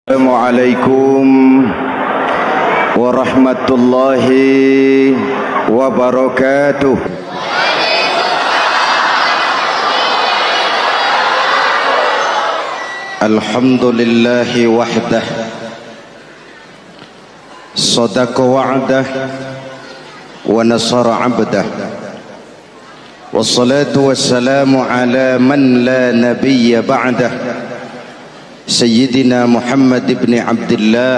Assalamualaikum warahmatullahi wabarakatuh. Alhamdulillahi wahdah, sadaqa wa'dah wa nasara 'abdah, wassalatu wassalamu ala man la nabiyya ba'dah, Sayyidina Muhammad ibn Abdullah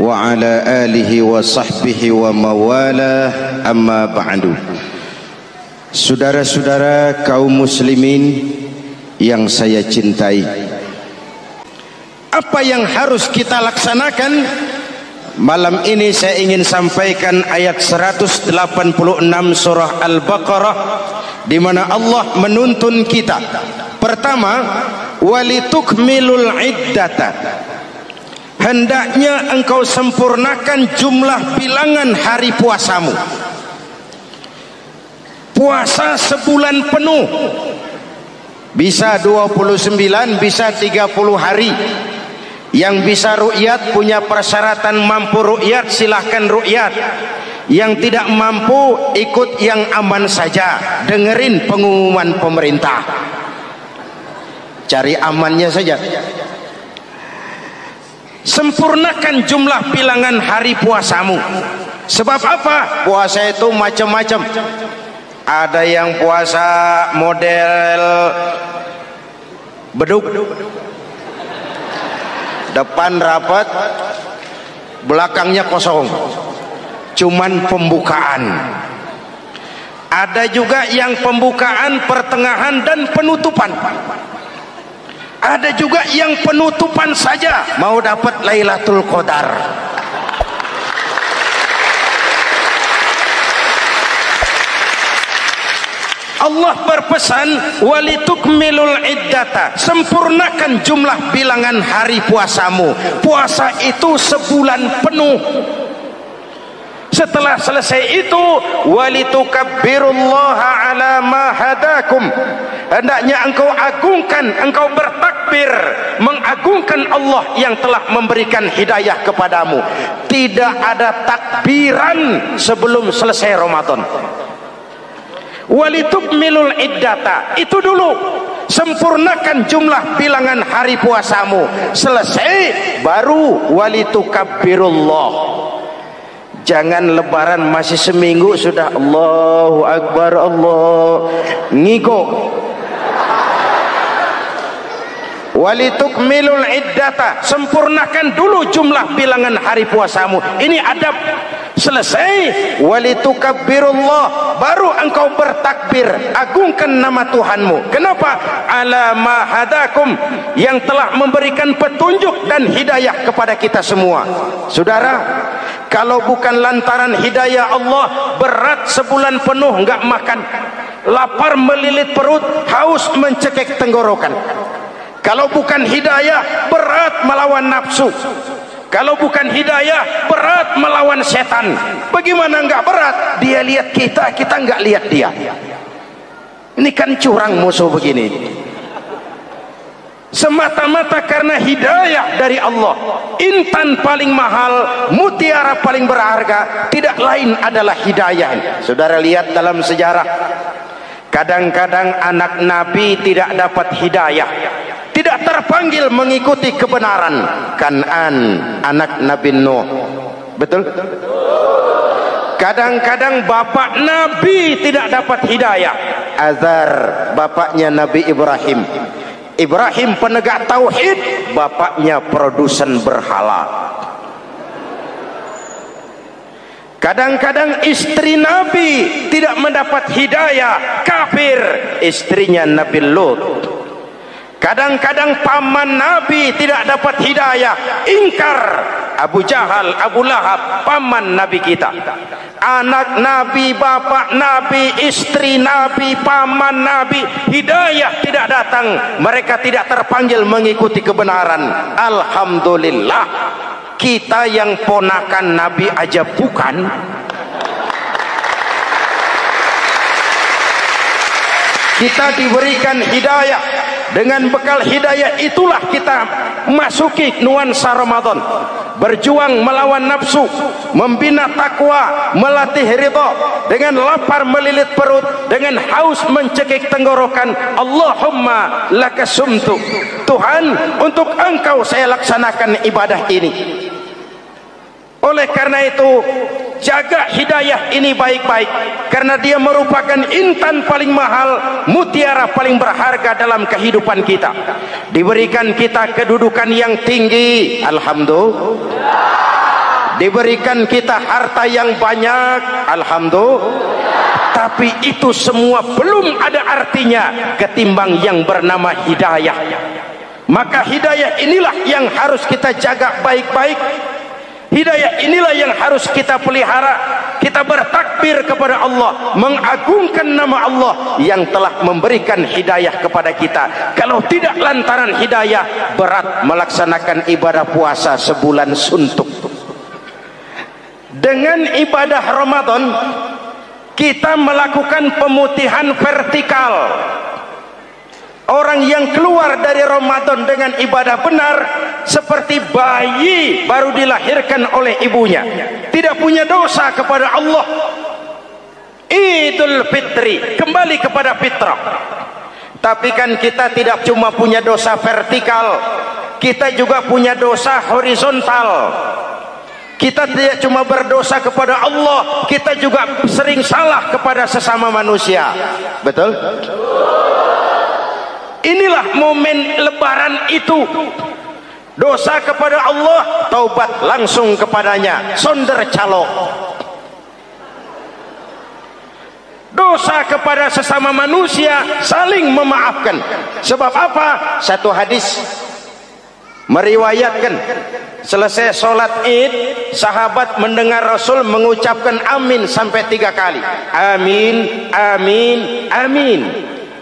wa ala alihi wa sahbihi wa mawalah, amma ba'du. Saudara-saudara kaum muslimin yang saya cintai, apa yang harus kita laksanakan? Malam ini saya ingin sampaikan ayat 186 surah Al-Baqarah, di mana Allah menuntun kita. Pertama, walitukmilul iddata, hendaknya engkau sempurnakan jumlah bilangan hari puasamu. Puasa sebulan penuh, bisa 29, bisa 30 hari. Yang bisa ru'yat, punya persyaratan mampu ru'yat, silahkan ru'yat. Yang tidak mampu, ikut yang aman saja, dengerin pengumuman pemerintah, cari amannya saja. Sempurnakan jumlah bilangan hari puasamu. Sebab apa? Puasa itu macam-macam. Ada yang puasa model beduk, depan rapat, belakangnya kosong, cuman pembukaan. Ada juga yang pembukaan, pertengahan, dan penutupan. Ada juga yang penutupan saja, mau dapat Lailatul Qadar. Allah berpesan, walitukmilul iddata, sempurnakan jumlah bilangan hari puasamu. Puasa itu sebulan penuh. Setelah selesai itu, walitukabbirullaha ala ma hadakum, hendaknya engkau agungkan, engkau bertakbir, mengagungkan Allah yang telah memberikan hidayah kepadamu. Tidak ada takbiran sebelum selesai Ramadan. Walitukmilul iddata, itu dulu, sempurnakan jumlah bilangan hari puasamu. Selesai baru walitukabbirullah. Jangan lebaran masih seminggu sudah Allahu Akbar, Allah ngiko. Walitukmilul iddata, sempurnakan dulu jumlah bilangan hari puasamu. Ini adab. Selesai, walitukabbirullah, baru engkau bertakbir, agungkan nama Tuhanmu. Kenapa? Ala ma hadakum, yang telah memberikan petunjuk dan hidayah kepada kita semua. Saudara, kalau bukan lantaran hidayah Allah, berat sebulan penuh enggak makan, lapar melilit perut, haus mencekik tenggorokan. Kalau bukan hidayah, berat melawan nafsu. Kalau bukan hidayah, berat melawan setan. Bagaimana enggak berat? Dia lihat kita, kita enggak lihat dia. Ini kan curang musuh begini. Semata-mata karena hidayah dari Allah. Intan paling mahal, mutiara paling berharga, tidak lain adalah hidayah. Saudara lihat dalam sejarah, kadang-kadang anak Nabi tidak dapat hidayah, tidak terpanggil mengikuti kebenaran. Kan'an, anak Nabi Nuh, betul? Kadang-kadang bapak Nabi tidak dapat hidayah. Azar, bapaknya Nabi Ibrahim. Ibrahim penegak tauhid, bapaknya produsen berhala. Kadang-kadang istri Nabi tidak mendapat hidayah, kafir, istrinya Nabi Lut. Kadang-kadang paman Nabi tidak dapat hidayah, ingkar, Abu Jahal, Abu Lahab, paman Nabi kita. Anak Nabi, bapak Nabi, istri Nabi, paman Nabi, hidayah tidak datang, mereka tidak terpanggil mengikuti kebenaran. Alhamdulillah, kita yang ponakan Nabi aja bukan, kita diberikan hidayah. Dengan bekal hidayah itulah kita masuki nuansa Ramadan, berjuang melawan nafsu, membina takwa, melatih ridha, dengan lapar melilit perut, dengan haus mencekik tenggorokan. Allahumma lakasumtu, Tuhan untuk engkau saya laksanakan ibadah ini. Oleh karena itu, jaga hidayah ini baik-baik, karena dia merupakan intan paling mahal, mutiara paling berharga dalam kehidupan kita. Diberikan kita kedudukan yang tinggi, alhamdulillah. Diberikan kita harta yang banyak, alhamdulillah. Tapi itu semua belum ada artinya ketimbang yang bernama hidayah. Maka hidayah inilah yang harus kita jaga baik-baik. Hidayah inilah yang harus kita pelihara. Kita bertakbir kepada Allah, mengagungkan nama Allah yang telah memberikan hidayah kepada kita. Kalau tidak lantaran hidayah, berat melaksanakan ibadah puasa sebulan suntuk. Dengan ibadah Ramadan, kita melakukan pemutihan vertikal. Orang yang keluar dari Ramadan dengan ibadah benar seperti bayi baru dilahirkan oleh ibunya, tidak punya dosa kepada Allah. Idul Fitri, kembali kepada fitrah. Tapi kan kita tidak cuma punya dosa vertikal, kita juga punya dosa horizontal. Kita tidak cuma berdosa kepada Allah, kita juga sering salah kepada sesama manusia. Betul? Inilah momen lebaran itu. Dosa kepada Allah, taubat langsung kepadanya, sonder calok. Dosa kepada sesama manusia, saling memaafkan. Sebab apa? Satu hadis meriwayatkan, selesai sholat id, sahabat mendengar Rasul mengucapkan amin sampai 3 kali. Amin, amin, amin.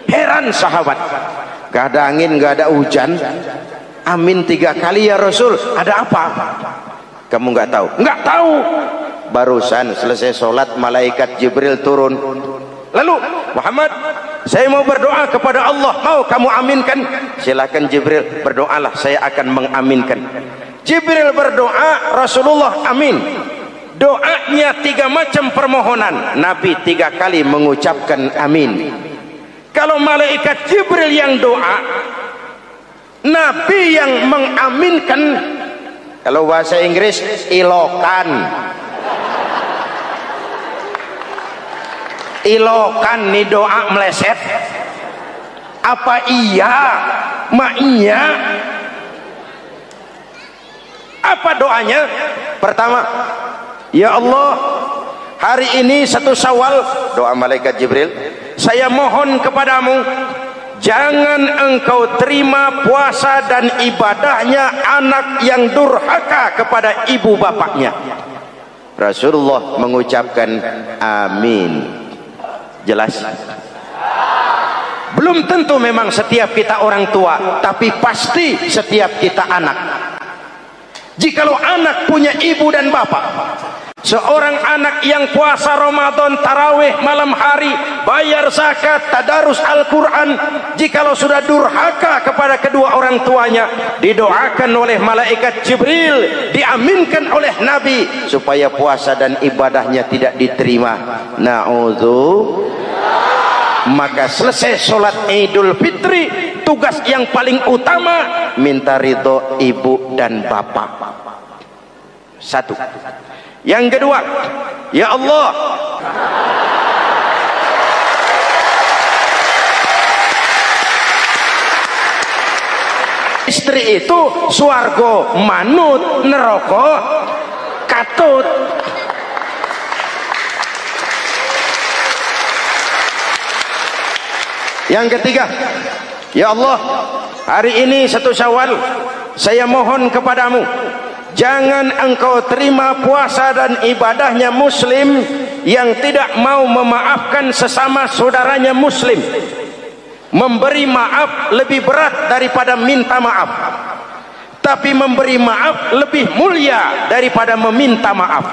Heran sahabat, gak ada angin, gak ada hujan, amin 3 kali ya Rasul, ada apa? Kamu gak tahu? Gak tahu. Barusan selesai sholat, malaikat Jibril turun. Lalu, Muhammad, saya mau berdoa kepada Allah, mau kamu aminkan? Silakan Jibril, berdoalah, saya akan mengaminkan. Jibril berdoa, Rasulullah amin. Doanya 3 macam permohonan, Nabi 3 kali mengucapkan amin. Kalau malaikat Jibril yang doa, Nabi yang mengaminkan. Kalau bahasa Inggris, ilokan. Ilokan nih doa meleset. Apa iya? Ma iya? Apa doanya? Pertama, ya Allah, hari ini 1 Syawal, doa malaikat Jibril, saya mohon kepadamu, jangan engkau terima puasa dan ibadahnya anak yang durhaka kepada ibu bapaknya. Rasulullah mengucapkan amin. Jelas? Belum tentu memang setiap kita orang tua, tapi pasti setiap kita anak. Jikalau anak punya ibu dan bapak, seorang anak yang puasa Ramadan, tarawih malam hari, bayar zakat, tadarus Al-Quran, jikalau sudah durhaka kepada kedua orang tuanya, didoakan oleh malaikat Jibril, diaminkan oleh Nabi supaya puasa dan ibadahnya tidak diterima. Na'udzu. Maka selesai sholat Idul Fitri, tugas yang paling utama minta ridho ibu dan bapak. 1. Yang kedua, ya Allah, istri itu swarga manut, neraka katut. Yang ketiga, ya Allah, hari ini 1 Syawal, saya mohon kepadamu, jangan engkau terima puasa dan ibadahnya muslim yang tidak mau memaafkan sesama saudaranya muslim. Memberi maaf lebih berat daripada minta maaf, tapi memberi maaf lebih mulia daripada meminta maaf.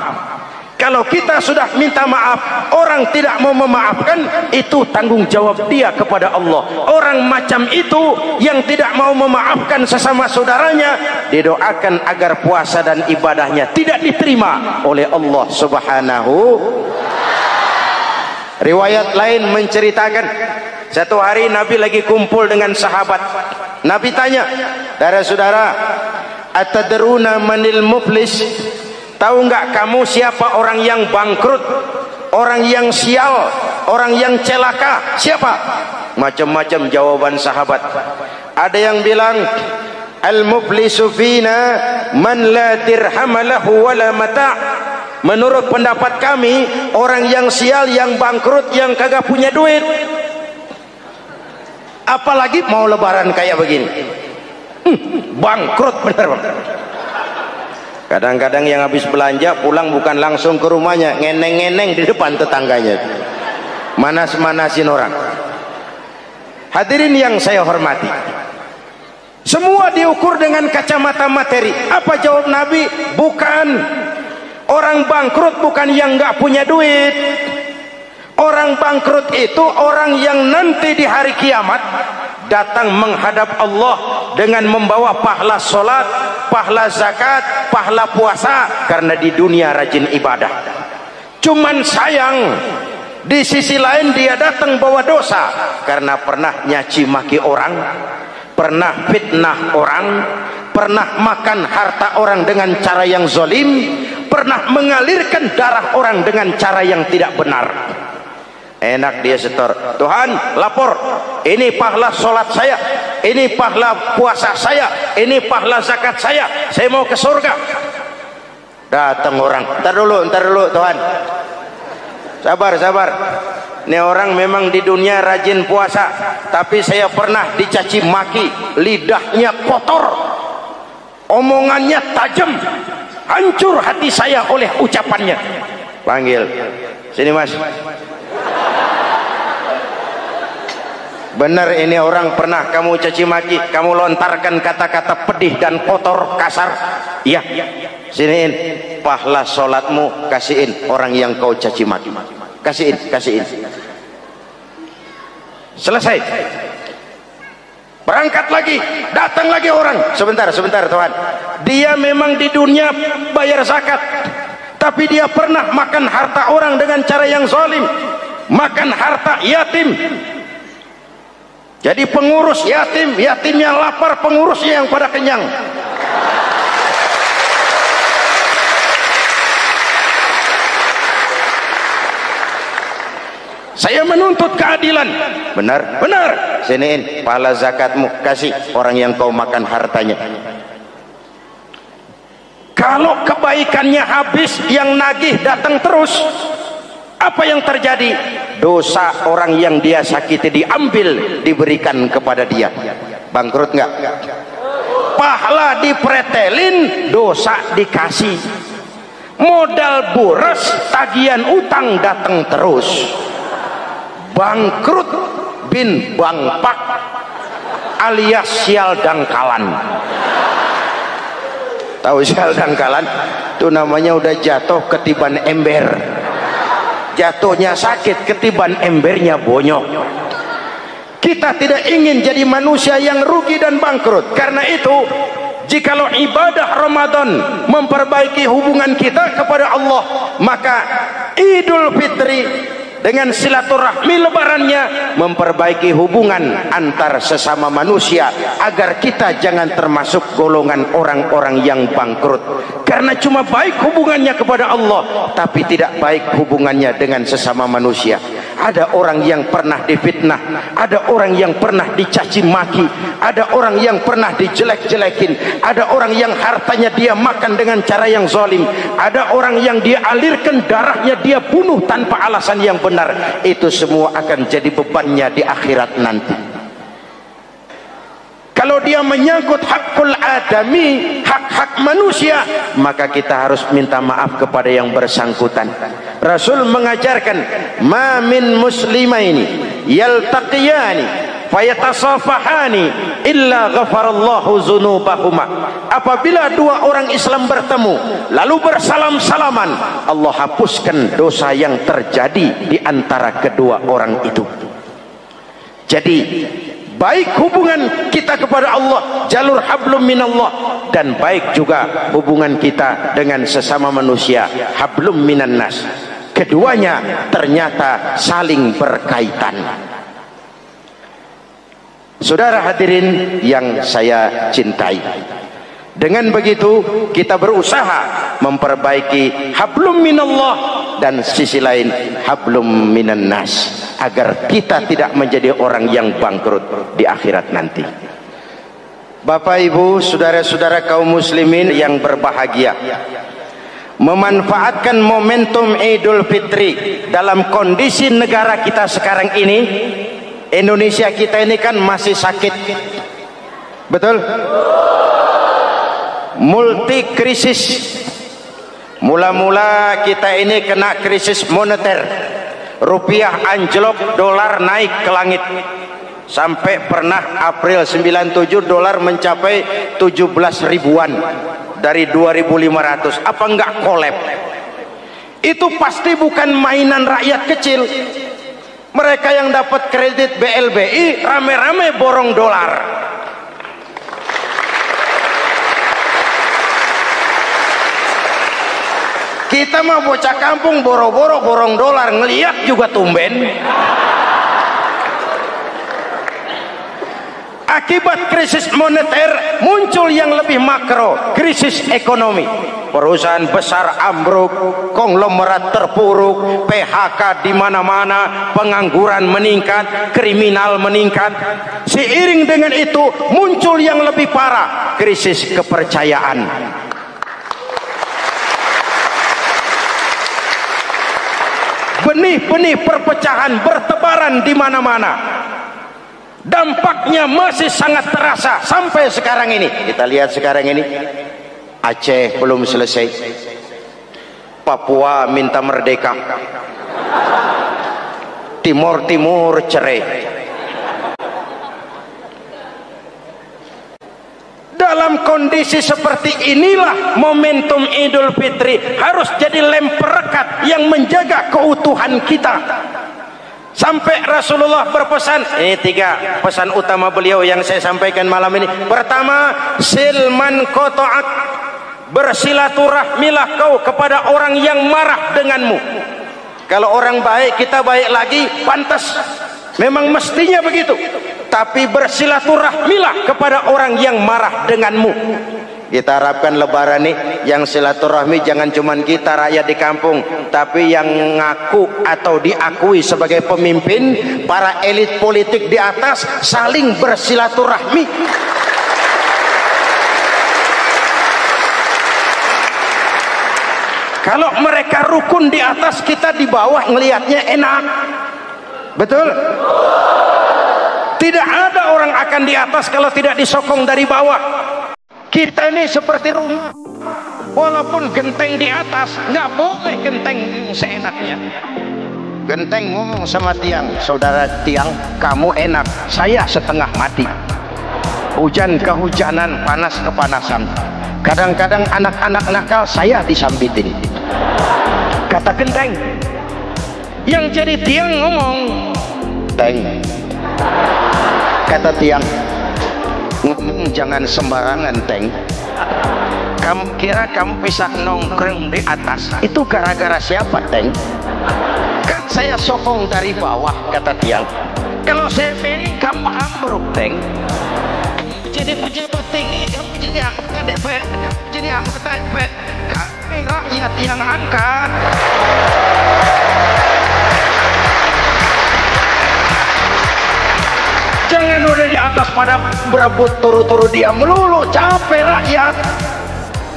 Kalau kita sudah minta maaf, orang tidak mau memaafkan, itu tanggung jawab dia kepada Allah. Orang macam itu yang tidak mau memaafkan sesama saudaranya, didoakan agar puasa dan ibadahnya tidak diterima oleh Allah Subhanahu. Riwayat lain menceritakan, satu hari Nabi lagi kumpul dengan sahabat. Nabi tanya, saudara-saudara, atadruna manil muflis? Tahu nggak kamu siapa orang yang bangkrut, orang yang sial, orang yang celaka? Siapa? Macam-macam jawaban sahabat. Ada yang bilang, al-muflisu fina man la dirham lahu wala mata'. Menurut pendapat kami, orang yang sial, yang bangkrut, yang kagak punya duit. Apalagi mau lebaran kayak begini. Bangkrut bener, Bang. Kadang-kadang yang habis belanja pulang bukan langsung ke rumahnya, ngeneng-ngeneng di depan tetangganya, manas-manasin orang. Hadirin yang saya hormati, semua diukur dengan kacamata materi. Apa jawab Nabi? Bukan. Orang bangkrut bukan yang nggak punya duit. Orang bangkrut itu orang yang nanti di hari kiamat datang menghadap Allah dengan membawa pahala solat, pahala zakat, pahala puasa, karena di dunia rajin ibadah. Cuman sayang, di sisi lain dia datang bawa dosa karena pernah nyaci maki orang, pernah fitnah orang, pernah makan harta orang dengan cara yang zalim, pernah mengalirkan darah orang dengan cara yang tidak benar. Enak dia setor, Tuhan lapor, ini pahala sholat saya, ini pahala puasa saya, ini pahala zakat saya mau ke surga. Datang orang, ntar dulu Tuhan, sabar. Ini orang memang di dunia rajin puasa, tapi saya pernah dicaci maki, lidahnya kotor, omongannya tajam, hancur hati saya oleh ucapannya. Panggil, sini Mas. Benar ini orang pernah kamu caci maki, kamu lontarkan kata-kata pedih dan kotor, kasar. Iya, siniin pahala sholatmu, kasihin orang yang kau caci maki, kasihin. Selesai, berangkat lagi, datang lagi orang. Sebentar Tuhan, dia memang di dunia bayar zakat, tapi dia pernah makan harta orang dengan cara yang zalim, makan harta yatim. Jadi pengurus yatim, yatimnya lapar, pengurusnya yang pada kenyang. Saya menuntut keadilan. Benar. Siniin pahala zakatmu, kasih orang yang kau makan hartanya. Kalau kebaikannya habis, yang nagih datang terus, apa yang terjadi? Dosa orang yang dia sakiti diambil, diberikan kepada dia. Bangkrut nggak? Pahala dipretelin, dosa dikasih. Modal boros, tagihan utang datang terus. Bangkrut bin bangpak alias sial dangkalan. Tahu sial dangkalan? Itu namanya udah jatuh ketiban ember. Jatuhnya sakit, ketiban embernya bonyok. Kita tidak ingin jadi manusia yang rugi dan bangkrut. Karena itu, jikalau ibadah Ramadan memperbaiki hubungan kita kepada Allah, maka Idul Fitri dengan silaturahmi lebarannya memperbaiki hubungan antar sesama manusia, agar kita jangan termasuk golongan orang-orang yang bangkrut. Karena cuma baik hubungannya kepada Allah, tapi tidak baik hubungannya dengan sesama manusia. Ada orang yang pernah difitnah, ada orang yang pernah dicaci maki, ada orang yang pernah dijelek-jelekin, ada orang yang hartanya dia makan dengan cara yang zalim, ada orang yang dia alirkan darahnya, dia bunuh tanpa alasan yang benar. Itu semua akan jadi bebannya di akhirat nanti. Kalau dia menyangkut hakul adami, hak-hak manusia, maka kita harus minta maaf kepada yang bersangkutan. Rasul mengajarkan, ma min muslimaini yaltaqiyani fayatasafahani illa ghafarallahu dzunubahuma. Apabila dua orang Islam bertemu lalu bersalam-salaman, Allah hapuskan dosa yang terjadi di antara kedua orang itu. Jadi baik hubungan kita kepada Allah, jalur hablum minallah, dan baik juga hubungan kita dengan sesama manusia, hablum minan nas. Keduanya ternyata saling berkaitan. Saudara hadirin yang saya cintai, dengan begitu kita berusaha memperbaiki hablum minallah dan sisi lain hablum minan nas, agar kita tidak menjadi orang yang bangkrut di akhirat nanti. Bapak Ibu, saudara-saudara kaum muslimin yang berbahagia, memanfaatkan momentum Idul Fitri dalam kondisi negara kita sekarang ini. Indonesia kita ini kan masih sakit, betul? Multi krisis. Mula-mula kita ini kena krisis moneter, rupiah anjlok, dolar naik ke langit, sampai pernah April 97 dolar mencapai 17 ribuan dari 2.500. Apa enggak kolab? Itu pasti bukan mainan rakyat kecil. Mereka yang dapat kredit BLBI rame-rame borong dolar. Kita mah bocah kampung boro-boro borong dolar, ngeliat juga tumben. Akibat krisis moneter muncul yang lebih makro, krisis ekonomi. Perusahaan besar ambruk, konglomerat terpuruk, PHK di mana-mana, pengangguran meningkat, kriminal meningkat. Seiring dengan itu muncul yang lebih parah, krisis kepercayaan. Benih-benih perpecahan bertebaran di mana-mana. Dampaknya masih sangat terasa sampai sekarang ini. Kita lihat sekarang ini, Aceh belum selesai, Papua minta merdeka, Timur Timur cerai. Dalam kondisi seperti inilah momentum Idul Fitri harus jadi lem perekat yang menjaga keutuhan kita. Sampai Rasulullah berpesan, ini 3 pesan utama beliau yang saya sampaikan malam ini. Pertama, silman qata'ak, bersilaturahmilah kau kepada orang yang marah denganmu. Kalau orang baik kita baik lagi, pantas, memang mestinya begitu. Tapi bersilaturahmilah kepada orang yang marah denganmu. Kita harapkan lebaran nih yang silaturahmi jangan cuman kita rakyat di kampung, tapi yang ngaku atau diakui sebagai pemimpin, para elit politik di atas saling bersilaturahmi. Kalau mereka rukun di atas, kita di bawah ngelihatnya enak, betul? Tidak ada orang akan di atas kalau tidak disokong dari bawah. Kita ini seperti rumah, walaupun genteng di atas, nggak boleh genteng seenaknya. Genteng ngomong sama tiang, saudara tiang, kamu enak, saya setengah mati. Hujan kehujanan, panas kepanasan. Kadang-kadang anak-anak nakal saya disambitin. Kata genteng, yang jadi tiang ngomong, teng. Kata tiang, ngomong jangan sembarangan, teng. Kamu kira kamu bisa nongkrong di atas itu gara-gara siapa, teng? Kan saya sokong dari bawah, kata tiang. Kalau saya pilih kamu ambruk, teng. Jadi pejabat tinggi, kamu jadi anggota DPR, jadi anggota DPR, kami rakyat yang angkat. Jangan udah di atas pada berebut turu-turu dia melulu, capek rakyat.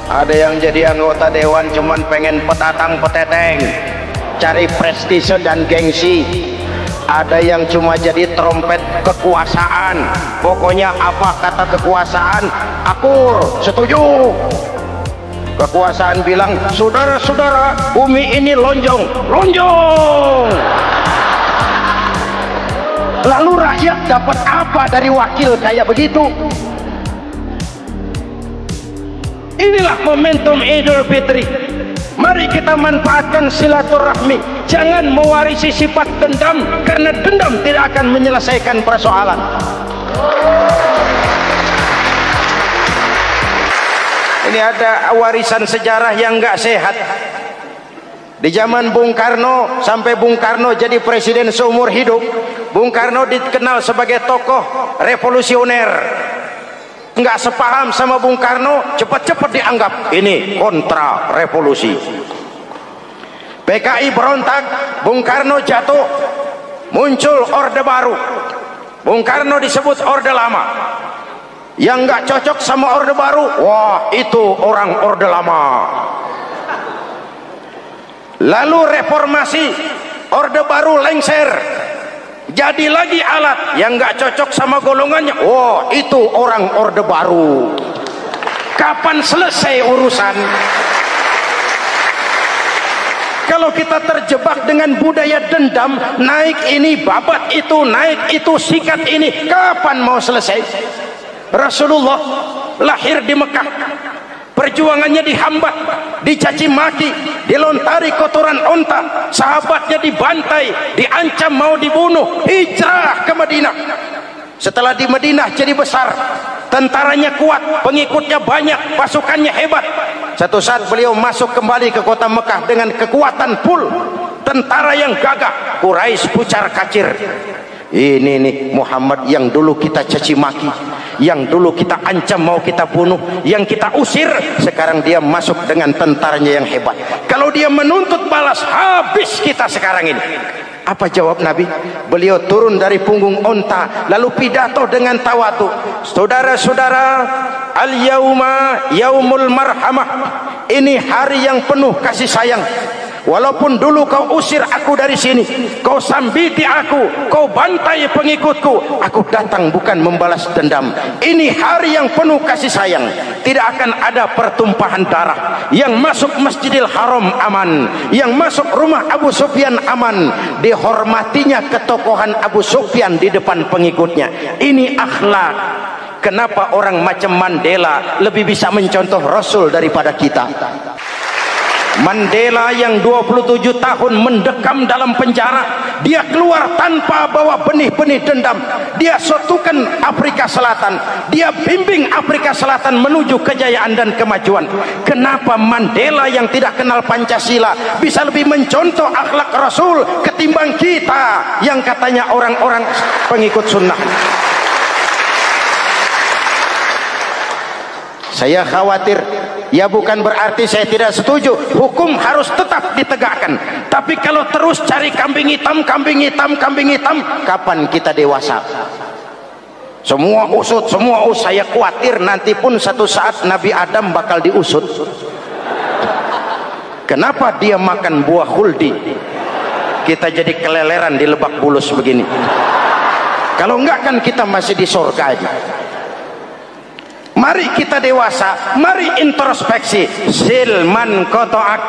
Ada yang jadi anggota dewan cuman pengen petatang peteteng, cari prestise dan gengsi. Ada yang cuma jadi trompet kekuasaan, pokoknya apa kata kekuasaan akur, setuju. Kekuasaan bilang, saudara-saudara, bumi ini lonjong, lonjong. Lalu rakyat dapat apa dari wakil kayak begitu? Inilah momentum Idul Fitri. Mari kita manfaatkan silaturahmi. Jangan mewarisi sifat dendam, karena dendam tidak akan menyelesaikan persoalan. Ini ada warisan sejarah yang nggak sehat. Di zaman Bung Karno, sampai Bung Karno jadi presiden seumur hidup, Bung Karno dikenal sebagai tokoh revolusioner. Nggak sepaham sama Bung Karno, cepat-cepat dianggap ini kontra revolusi. PKI berontak, Bung Karno jatuh, muncul Orde Baru. Bung Karno disebut Orde Lama. Yang nggak cocok sama Orde Baru, wah itu orang Orde Lama. Lalu reformasi, Orde Baru lengser, jadi lagi alat. Yang nggak cocok sama golongannya, wah itu orang Orde Baru. Kapan selesai urusan? Kalau kita terjebak dengan budaya dendam, naik ini babat itu, naik itu sikat ini, kapan mau selesai? Rasulullah lahir di Mekah, perjuangannya dihambat, dicaci maki, dilontari kotoran onta, sahabatnya dibantai, diancam mau dibunuh, hijrah ke Madinah. Setelah di Madinah jadi besar, tentaranya kuat, pengikutnya banyak, pasukannya hebat. Satu saat beliau masuk kembali ke kota Mekah dengan kekuatan full, tentara yang gagah, Quraisy pucar kacir. Ini nih Muhammad yang dulu kita caci maki, yang dulu kita ancam mau kita bunuh, yang kita usir, sekarang dia masuk dengan tentaranya yang hebat. Kalau dia menuntut balas, habis kita sekarang ini. Apa jawab Nabi? Beliau turun dari punggung onta, lalu pidato dengan tawadu. Saudara-saudara, al-yauma yaumul marhamah. Ini hari yang penuh kasih sayang. Walaupun dulu kau usir aku dari sini, kau sambiti aku, kau bantai pengikutku, aku datang bukan membalas dendam. Ini hari yang penuh kasih sayang. Tidak akan ada pertumpahan darah. Yang masuk Masjidil Haram aman, yang masuk rumah Abu Sufyan aman. Dihormatinya ketokohan Abu Sufyan di depan pengikutnya. Ini akhlak. Kenapa orang macam Mandela lebih bisa mencontoh Rasul daripada kita? Mandela yang 27 tahun mendekam dalam penjara, dia keluar tanpa bawa benih-benih dendam. Dia satukan Afrika Selatan, dia bimbing Afrika Selatan menuju kejayaan dan kemajuan. Kenapa Mandela yang tidak kenal Pancasila bisa lebih mencontoh akhlak Rasul ketimbang kita yang katanya orang-orang pengikut sunnah? Saya khawatir, ya bukan berarti saya tidak setuju, hukum harus tetap ditegakkan. Tapi kalau terus cari kambing hitam, kambing hitam, kambing hitam, kapan kita dewasa? Semua usut, saya khawatir nanti pun satu saat Nabi Adam bakal diusut. Kenapa dia makan buah khuldi? Kita jadi keleleran di Lebak Bulus begini. Kalau enggak kan kita masih di surga aja. Mari kita dewasa, mari introspeksi. Silman kotoak.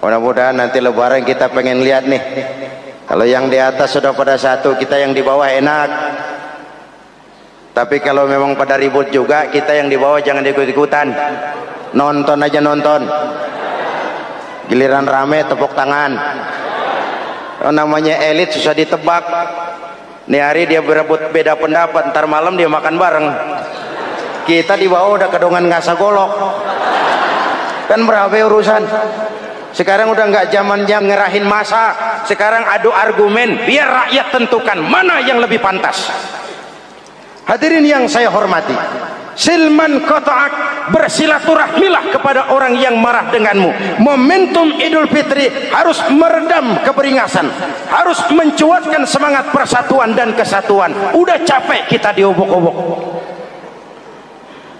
Mudah-mudahan nanti lebaran kita pengen lihat nih, kalau yang di atas sudah pada satu, kita yang di bawah enak. Tapi kalau memang pada ribut juga, kita yang di bawah jangan ikut-ikutan. Nonton aja nonton. Giliran rame tepuk tangan. Oh, namanya elit susah ditebak. Nih hari dia berebut beda pendapat, ntar malam dia makan bareng. Kita di bawah udah kedongan ngasa golok. Kan berapa urusan? Sekarang udah nggak zamannya ngerahin masa. Sekarang adu argumen, biar rakyat tentukan mana yang lebih pantas. Hadirin yang saya hormati, silman qata'ak, bersilaturahmilah kepada orang yang marah denganmu. Momentum Idul Fitri harus meredam keberingasan, harus mencuatkan semangat persatuan dan kesatuan. Udah capek kita diobok-obok.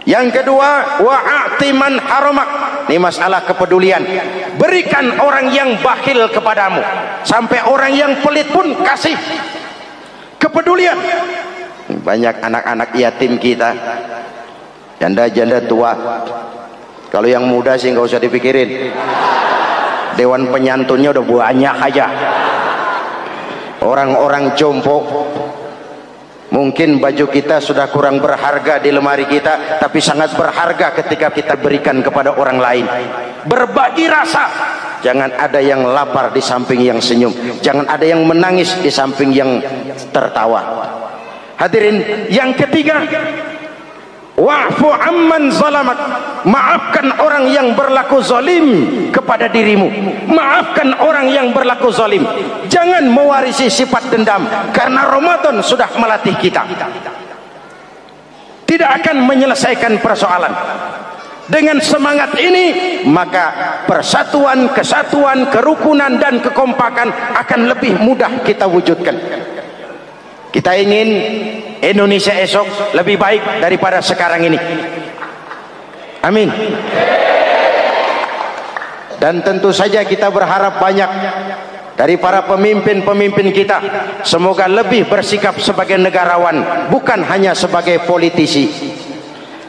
Yang kedua, wa'atiman haramak. Ini masalah kepedulian. Berikan orang yang bakhil kepadamu, sampai orang yang pelit pun kasih. Kepedulian. Banyak anak-anak yatim kita, janda-janda tua. Kalau yang muda sih nggak usah dipikirin, dewan penyantunnya udah banyak aja. orang-orang jompo. Mungkin baju kita sudah kurang berharga di lemari kita, tapi sangat berharga ketika kita berikan kepada orang lain. Berbagi rasa. Jangan ada yang lapar di samping yang senyum. Jangan ada yang menangis di samping yang tertawa. Hadirin, yang ketiga, wa'fu amman zalamak. Maafkan orang yang berlaku zalim kepada dirimu. Maafkan orang yang berlaku zalim. Jangan mewarisi sifat dendam, karena Ramadan sudah melatih kita. Tidak akan menyelesaikan persoalan. Dengan semangat ini, maka persatuan, kesatuan, kerukunan dan kekompakan akan lebih mudah kita wujudkan. Kita ingin Indonesia esok lebih baik daripada sekarang ini. Amin. Dan tentu saja kita berharap banyak dari para pemimpin-pemimpin kita. Semoga lebih bersikap sebagai negarawan, bukan hanya sebagai politisi.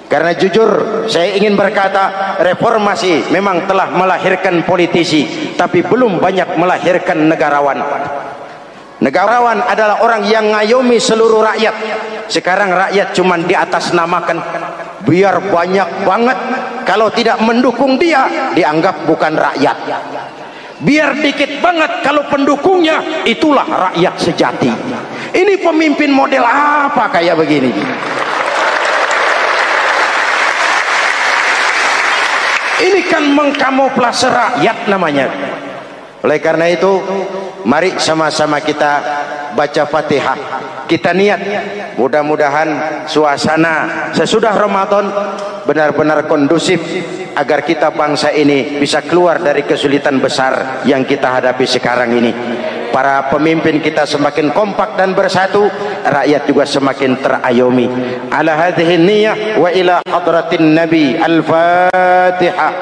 Karena jujur saya ingin berkata, reformasi memang telah melahirkan politisi, tapi belum banyak melahirkan negarawan. Negarawan adalah orang yang ngayomi seluruh rakyat. Sekarang rakyat cuma di atas namakan, biar banyak banget. Kalau tidak mendukung dia, dianggap bukan rakyat. Biar dikit banget, kalau pendukungnya, itulah rakyat sejati. Ini pemimpin model apa kayak begini? Ini kan mengkamuflase rakyat namanya. Oleh karena itu, mari sama-sama kita baca Fatihah. Kita niat, mudah-mudahan suasana sesudah Ramadan benar-benar kondusif, agar kita bangsa ini bisa keluar dari kesulitan besar yang kita hadapi sekarang ini. Para pemimpin kita semakin kompak dan bersatu, rakyat juga semakin terayomi. Ala hadhihi niyyah wa ila hadratin nabi. Al-Fatihah.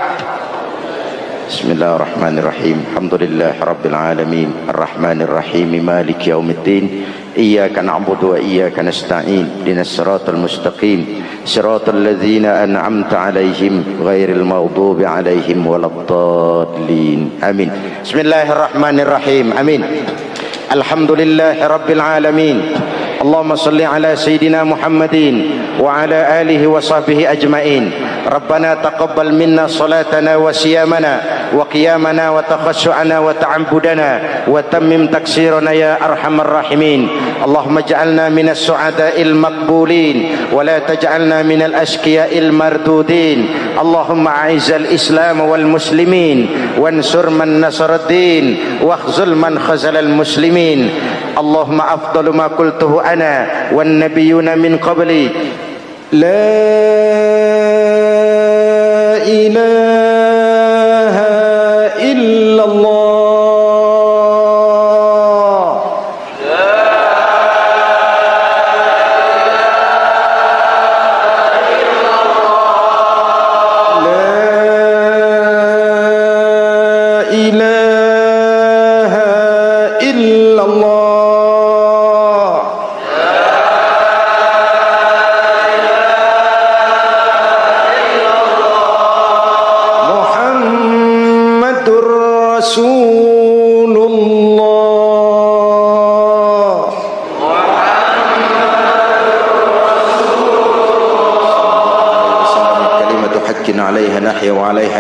Bismillahirrahmanirrahim. Alhamdulillah rabbil alamin, arrahmanir rahim, maliki yaumiddin. Iyyaka na'budu wa iyyaka nasta'in. Ihdinas siratal mustaqim, siratal ladzina an'amta 'alaihim ghairil maghdubi 'alaihim waladdallin. Amin. Bismillahirrahmanirrahim. Amin. Alhamdulillahirabbil alamin. Allahumma salli ala sayyidina Muhammadin wa ala alihi wa sahbihi ajma'in. Rabbana taqabbal minna salatana wa siyamana wa qiyamana wa takhashu'ana wa ta'abbudana wa tammim taksirana ya arhamar rahimin. Allahumma ij'alna minas su'ada'il maqbulin wa la taj'alna minal ashqiya'il mardudin. Allahumma a'izzal islam wal muslimin wansur man nasaraddin wakhzul man khazalal muslimin. Allahumma afdalu ma qultuhu ana wan nabiyyuna min qabli, la ilaha illallah.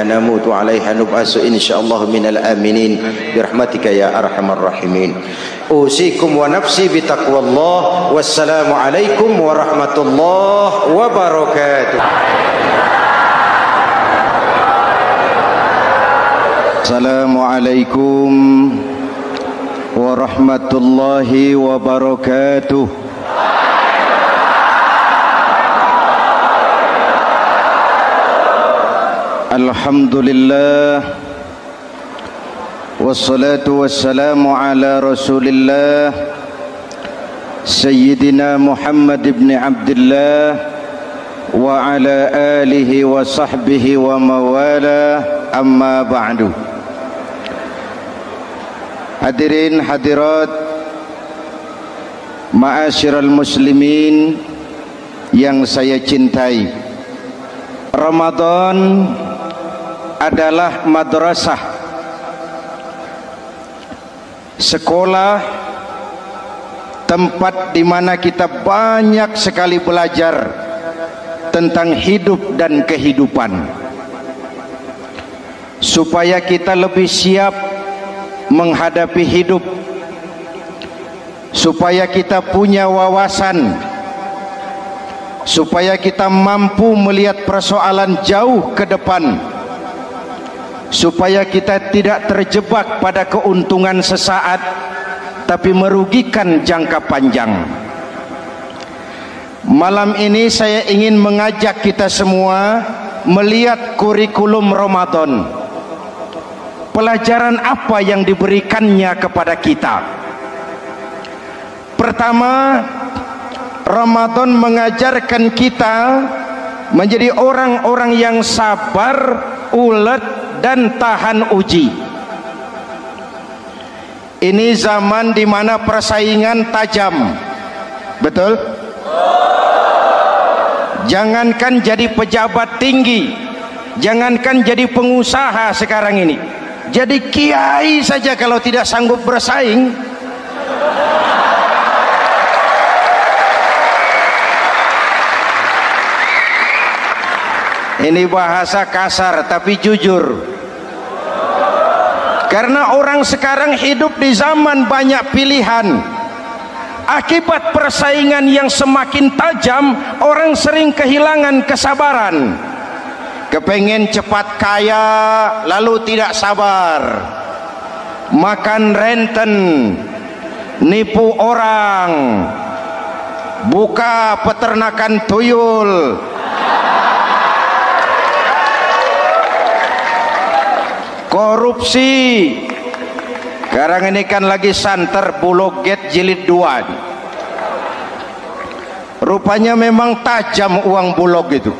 نموت وعليها نبعث إن شاء الله من الآمنين برحمتك يا أرحم الراحمين. أوصيكم ونفسي بتقوى الله. والسلام عليكم ورحمة الله وبركاته. السلام عليكم ورحمة الله وبركاته. Alhamdulillah wassalatu wassalamu ala rasulillah Sayyidina Muhammad ibn Abdullah wa ala alihi wa sahbihi wa mawala, amma ba'du. Hadirin hadirat ma'asyiral muslimin yang saya cintai, Ramadan adalah madrasah, sekolah tempat di mana kita banyak sekali belajar tentang hidup dan kehidupan, supaya kita lebih siap menghadapi hidup, supaya kita punya wawasan, supaya kita mampu melihat persoalan jauh ke depan, supaya kita tidak terjebak pada keuntungan sesaat tapi merugikan jangka panjang. Malam ini saya ingin mengajak kita semua melihat kurikulum Ramadan. Pelajaran apa yang diberikannya kepada kita? Pertama, Ramadan mengajarkan kita menjadi orang-orang yang sabar, ulet, dan tahan uji. Ini zaman di mana persaingan tajam. Betul? Jangankan jadi pejabat tinggi, jangankan jadi pengusaha sekarang ini, jadi kiai saja kalau tidak sanggup bersaing, ini bahasa kasar tapi jujur, karena orang sekarang hidup di zaman banyak pilihan. Akibat persaingan yang semakin tajam, orang sering kehilangan kesabaran. Kepengen cepat kaya lalu tidak sabar, makan renten, nipu orang, buka peternakan tuyul, korupsi. Sekarang ini kan lagi santer Bulog Gate jilid 2. Rupanya memang tajam uang Bulog itu.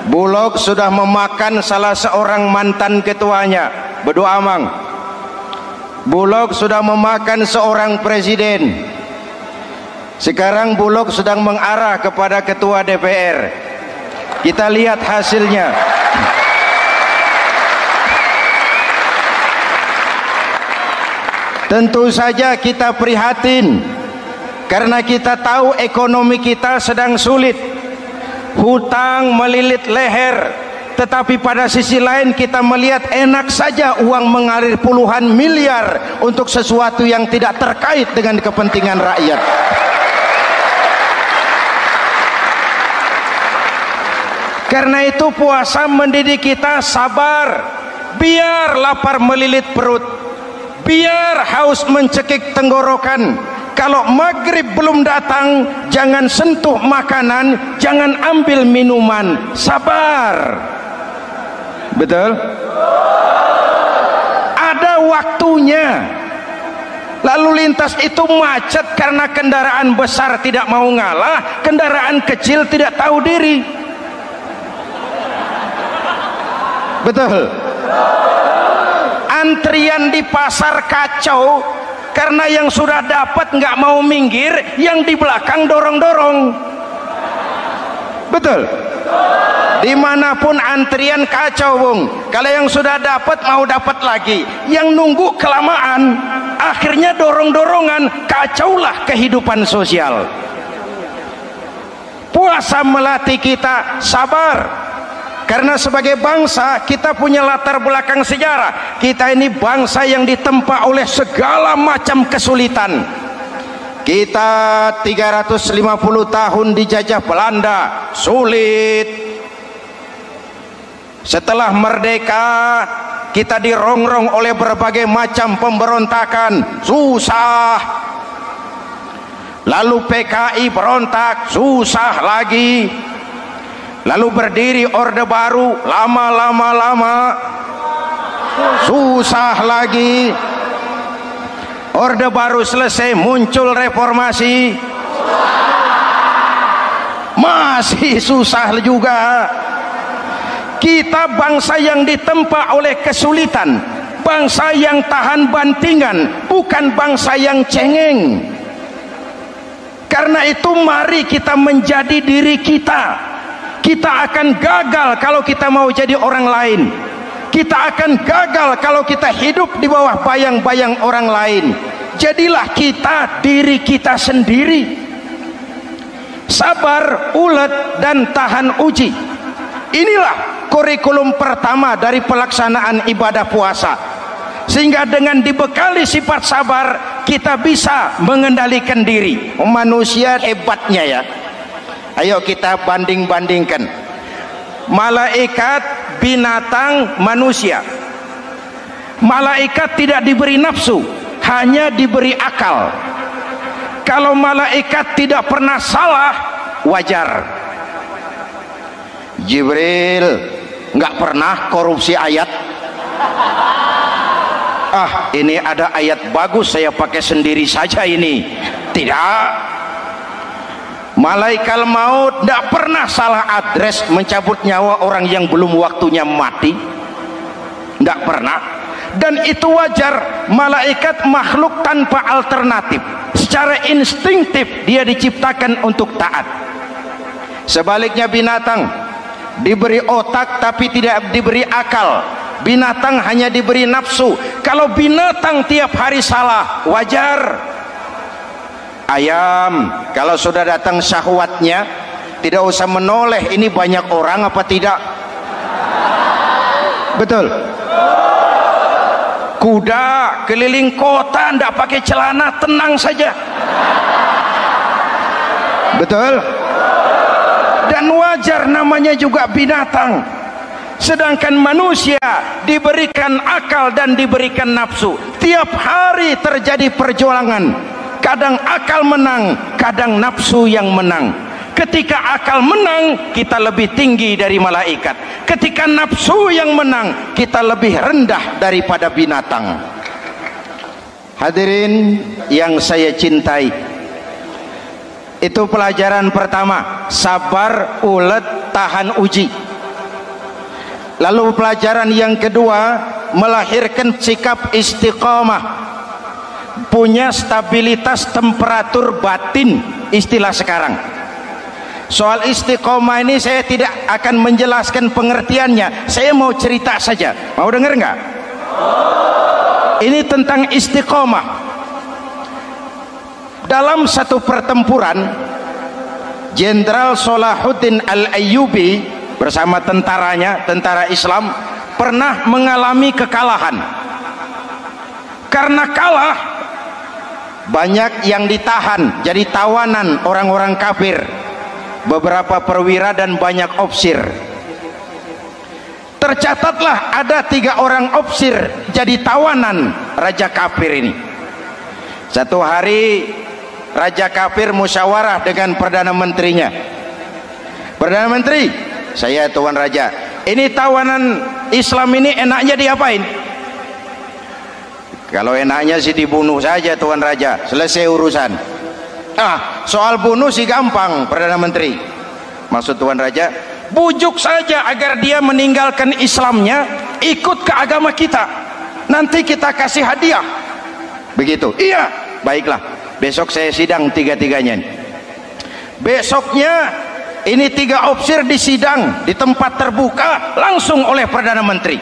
Bulog sudah memakan salah seorang mantan ketuanya, Bedu Amang. Bulog sudah memakan seorang presiden. Sekarang Bulog sedang mengarah kepada ketua DPR. Kita lihat hasilnya. Tentu saja kita prihatin, karena kita tahu ekonomi kita sedang sulit. Hutang melilit leher, tetapi pada sisi lain kita melihat enak saja uang mengalir puluhan miliar untuk sesuatu yang tidak terkait dengan kepentingan rakyat. Karena itu puasa mendidik kita sabar, biar lapar melilit perut, biar haus mencekik tenggorokan. Kalau maghrib belum datang, jangan sentuh makanan, jangan ambil minuman, sabar. Betul? Ada waktunya. Lalu lintas itu macet karena kendaraan besar tidak mau ngalah, kendaraan kecil tidak tahu diri. Betul? Antrian di pasar kacau karena yang sudah dapat nggak mau minggir, yang di belakang dorong-dorong. Betul? Dimanapun antrian kacau, Bung. Kalau yang sudah dapat mau dapat lagi, yang nunggu kelamaan, akhirnya dorong-dorongan, kacaulah kehidupan sosial. Puasa melatih kita sabar. Karena sebagai bangsa kita punya latar belakang sejarah. Kita ini bangsa yang ditempa oleh segala macam kesulitan. Kita 350 tahun dijajah Belanda, sulit. Setelah merdeka kita dirongrong oleh berbagai macam pemberontakan, susah. Lalu PKI berontak, susah lagi. Lalu berdiri Orde Baru, lama, susah lagi. Orde Baru selesai, muncul reformasi, masih susah juga. Kita bangsa yang ditempa oleh kesulitan, bangsa yang tahan bantingan, bukan bangsa yang cengeng. Karena itu mari kita menjadi diri kita. Kita akan gagal kalau kita mau jadi orang lain. Kita akan gagal kalau kita hidup di bawah bayang-bayang orang lain. jadilah kita diri kita sendiri. Sabar, ulet, dan tahan uji. Inilah kurikulum pertama dari pelaksanaan ibadah puasa. Sehingga dengan dibekali sifat sabar, kita bisa mengendalikan diri. Manusia hebatnya ya. Ayo kita banding-bandingkan malaikat, binatang, manusia. Malaikat tidak diberi nafsu, hanya diberi akal. Kalau malaikat tidak pernah salah, wajar. Jibril nggak pernah korupsi ayat. Ah, ini ada ayat bagus, saya pakai sendiri saja ini. Tidak. Malaikat maut tidak pernah salah adres mencabut nyawa orang yang belum waktunya mati. Tidak pernah. Dan itu wajar. Malaikat makhluk tanpa alternatif. Secara instinktif dia diciptakan untuk taat. Sebaliknya binatang diberi otak tapi tidak diberi akal. Binatang hanya diberi nafsu. Kalau binatang tiap hari salah, wajar. Ayam kalau sudah datang syahwatnya, tidak usah menoleh ini banyak orang apa tidak. Betul. Kuda keliling kota tidak pakai celana, tenang saja. Betul. Dan wajar, namanya juga binatang. Sedangkan manusia diberikan akal dan diberikan nafsu. Tiap hari terjadi perjuangan. Kadang akal menang, kadang nafsu yang menang. Ketika akal menang, kita lebih tinggi dari malaikat. Ketika nafsu yang menang, kita lebih rendah daripada binatang. Hadirin yang saya cintai, itu pelajaran pertama, sabar, ulet, tahan uji. Lalu pelajaran yang kedua, melahirkan sikap istiqomah, punya stabilitas temperatur batin, istilah sekarang. Soal istiqomah ini saya tidak akan menjelaskan pengertiannya, saya mau cerita saja. Mau dengar nggak? Ini tentang istiqomah. Dalam satu pertempuran, Jenderal Salahuddin Al-Ayyubi bersama tentaranya, tentara Islam, pernah mengalami kekalahan. Karena kalah, banyak yang ditahan jadi tawanan orang-orang kafir, beberapa perwira dan banyak ofsir. Tercatatlah ada 3 orang ofsir jadi tawanan raja kafir ini. Satu hari raja kafir musyawarah dengan perdana menterinya. Perdana menteri, saya tuan raja, ini tawanan Islam ini enaknya diapain? Kalau enaknya sih dibunuh saja tuan raja, selesai urusan. Soal bunuh sih gampang perdana menteri. Maksud tuan raja, bujuk saja agar dia meninggalkan Islamnya, ikut ke agama kita, nanti kita kasih hadiah. Begitu. Iya, baiklah, besok saya sidang 3-3-nya. Besoknya ini 3 ofsir disidang di tempat terbuka langsung oleh perdana menteri.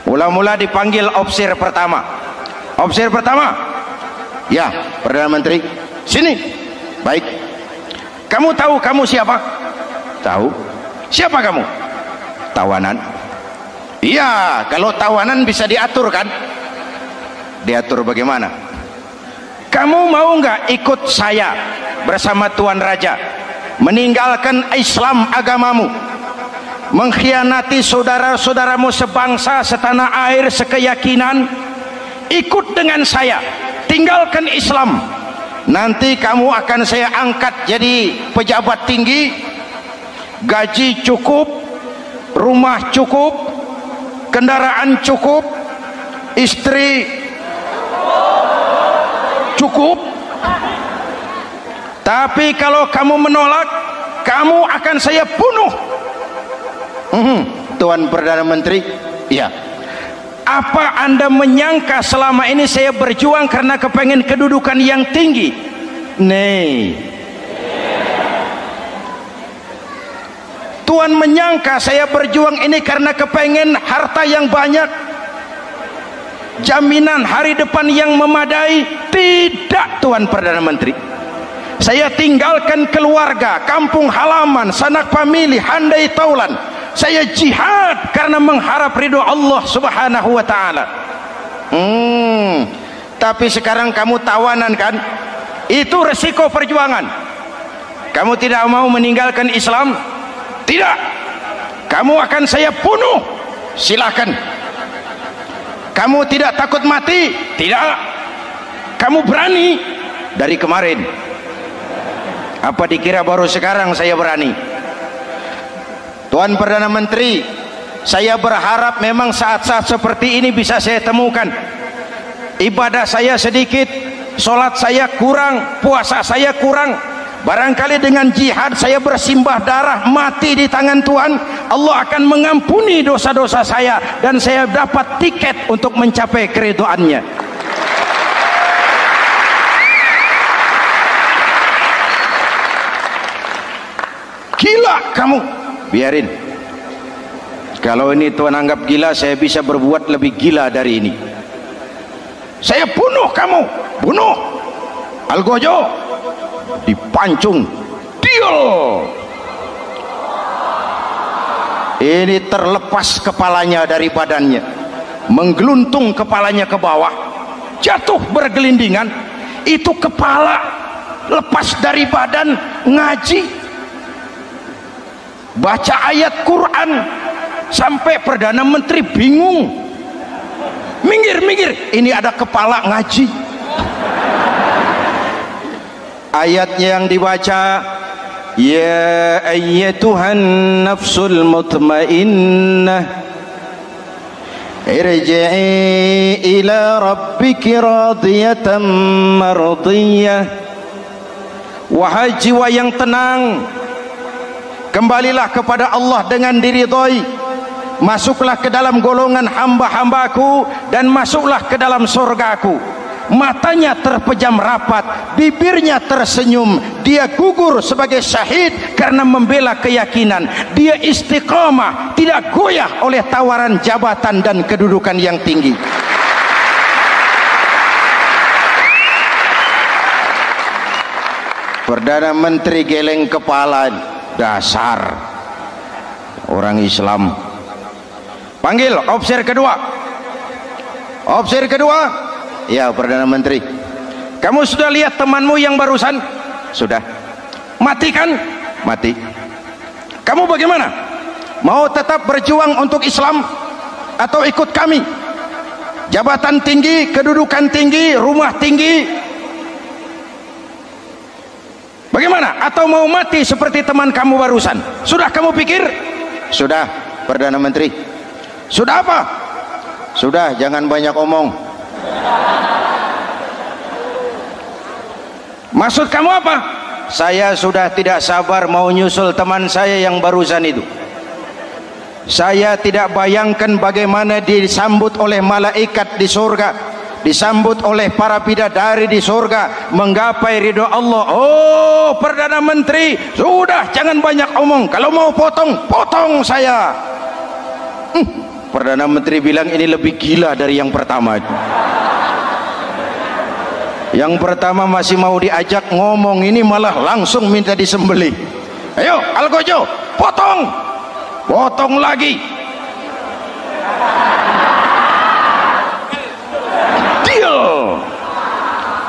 Mula-mula dipanggil ofsir pertama. Ofsir pertama, ya perdana menteri, sini. Baik. Kamu tahu kamu siapa? Tahu. Siapa kamu? Tawanan. Iya, kalau tawanan bisa diatur kan? Diatur bagaimana? Kamu mau nggak ikut saya bersama tuan raja meninggalkan Islam agamamu, mengkhianati saudara-saudaramu sebangsa, setanah air, sekeyakinan? Ikut dengan saya, tinggalkan Islam. Nanti kamu akan saya angkat jadi pejabat tinggi, gaji cukup, rumah cukup, kendaraan cukup, istri cukup. Tapi kalau kamu menolak, kamu akan saya bunuh. Tuan Perdana Menteri, iya. Apa Anda menyangka selama ini saya berjuang karena kepengen kedudukan yang tinggi? Nih, Tuan menyangka saya berjuang ini karena kepengen harta yang banyak? jaminan hari depan yang memadai? Tidak, Tuan Perdana Menteri. Saya tinggalkan keluarga, kampung halaman, sanak famili, handai taulan. Saya jihad karena mengharap ridho Allah Subhanahu wa ta'ala. Tapi sekarang kamu tawanan kan? Itu resiko perjuangan. Kamu tidak mau meninggalkan Islam? Tidak. Kamu akan saya bunuh? Silakan. Kamu tidak takut mati? Tidak. Kamu berani? Dari kemarin. Apa dikira baru sekarang saya berani? Tuan Perdana Menteri, saya berharap memang saat-saat seperti ini bisa saya temukan. Ibadah saya sedikit, solat saya kurang, puasa saya kurang. Barangkali dengan jihad saya bersimbah darah, mati di tangan Tuhan, Allah akan mengampuni dosa-dosa saya dan saya dapat tiket untuk mencapai keridhoannya. Gila kamu. Biarin. Kalau ini Tuhan anggap gila, saya bisa berbuat lebih gila dari ini. Saya bunuh kamu. Bunuh. Algojo dipancung. Deal. Ini terlepas kepalanya dari badannya, menggeluntung kepalanya ke bawah, jatuh bergelindingan. Itu kepala lepas dari badan, ngaji, baca ayat Quran, sampai Perdana Menteri bingung. Minggir, ini ada kepala ngaji. Ayatnya yang dibaca, ya ayyatuhan nafsul mutmainnah irji'i ila rabbiki radiyatan mardiyah. Wahai jiwa yang tenang, kembalilah kepada Allah dengan diridhoi, masuklah ke dalam golongan hamba-hambaku dan masuklah ke dalam surgaku. Matanya terpejam rapat, bibirnya tersenyum, dia gugur sebagai syahid karena membela keyakinan. Dia istiqamah, tidak goyah oleh tawaran jabatan dan kedudukan yang tinggi. Perdana Menteri geleng kepala. Dasar orang Islam. Panggil officer kedua. Officer kedua. Ya, Perdana Menteri, kamu sudah lihat temanmu yang barusan? Sudah. Mati kan? Mati. Kamu bagaimana? Mau tetap berjuang untuk Islam atau ikut kami? Jabatan tinggi, kedudukan tinggi, rumah tinggi, bagaimana? Atau mau mati seperti teman kamu barusan? Sudah kamu pikir? Sudah, Perdana Menteri. Sudah apa? Sudah, jangan banyak omong. Maksud kamu apa? Saya sudah tidak sabar mau nyusul teman saya yang barusan itu. Saya tidak bayangkan bagaimana disambut oleh malaikat di surga, disambut oleh para bidadari di surga, menggapai ridho Allah. Oh, Perdana Menteri, sudah jangan banyak omong. Kalau mau potong, potong saya. Perdana Menteri bilang ini lebih gila dari yang pertama. Yang pertama masih mau diajak ngomong, ini malah langsung minta disembelih. Ayo, Algojo, potong. Potong lagi. Deal.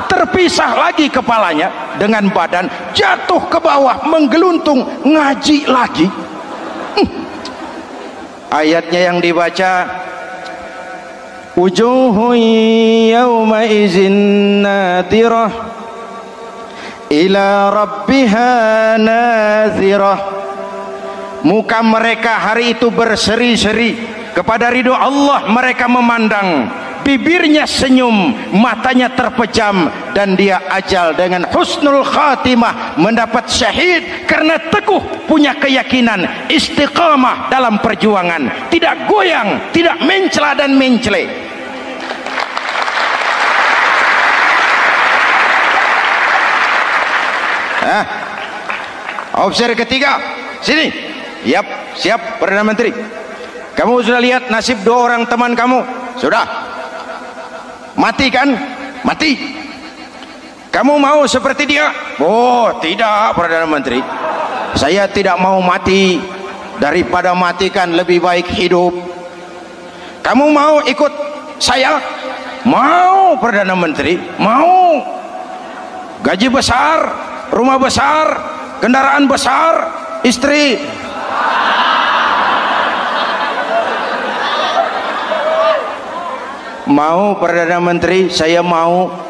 Terpisah lagi kepalanya dengan badan, jatuh ke bawah, menggeluntung, ngaji lagi. Ayatnya yang dibaca, wujuhun yawma izin nadirah ila rabbiha nazirah. Muka mereka hari itu berseri-seri kepada ridho Allah. Mereka memandang, bibirnya senyum, matanya terpejam, dan dia ajal dengan husnul khatimah, mendapat syahid karena teguh punya keyakinan, istiqamah dalam perjuangan, tidak goyang, tidak mencela dan mencele. Officer ketiga, sini. Yap, siap Perdana Menteri. Kamu sudah lihat nasib dua orang teman kamu? Sudah. Mati kan? Mati. Kamu mau seperti dia? Oh tidak, Perdana Menteri, saya tidak mau mati. Daripada mati kan lebih baik hidup. Kamu mau ikut saya? Mau, Perdana Menteri, mau. Gaji besar, rumah besar, kendaraan besar, istri. Mau, Perdana Menteri, saya mau.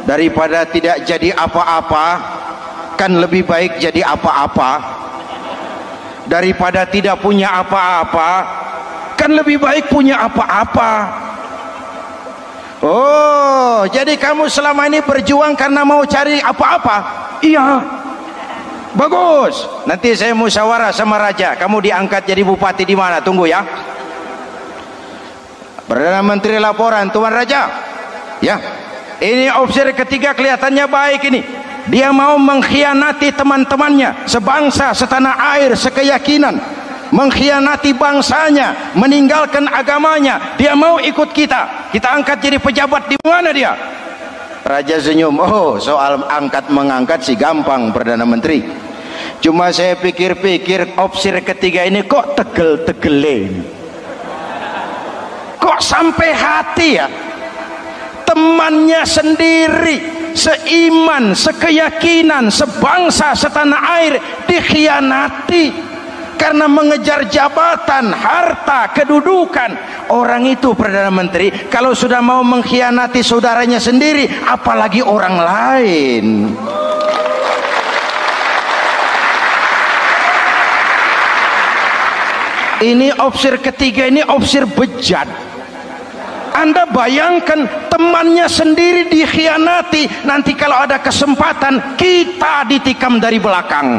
Daripada tidak jadi apa-apa, kan lebih baik jadi apa-apa. Daripada tidak punya apa-apa, kan lebih baik punya apa-apa. Oh, jadi kamu selama ini berjuang karena mau cari apa-apa? Iya. Bagus. Nanti saya musyawarah sama raja. Kamu diangkat jadi bupati di mana? Tunggu ya. Perdana Menteri laporan, Tuan Raja. Ya. Ini opsi ketiga kelihatannya baik ini. Dia mau mengkhianati teman-temannya, sebangsa, setanah air, sekeyakinan. Mengkhianati bangsanya, meninggalkan agamanya. Dia mau ikut kita. Kita angkat jadi pejabat di mana dia? Raja senyum. Oh, soal angkat mengangkat sih gampang, Perdana Menteri. Cuma saya pikir-pikir opsi ketiga ini kok tegel-tegelin. Kok sampai hati ya? Temannya sendiri, seiman, sekeyakinan, sebangsa, setanah air dikhianati karena mengejar jabatan, harta, kedudukan. Orang itu, Perdana Menteri, kalau sudah mau mengkhianati saudaranya sendiri, apalagi orang lain. Ini opsi ketiga, ini opsi bejat. Anda bayangkan temannya sendiri dikhianati, nanti kalau ada kesempatan kita ditikam dari belakang.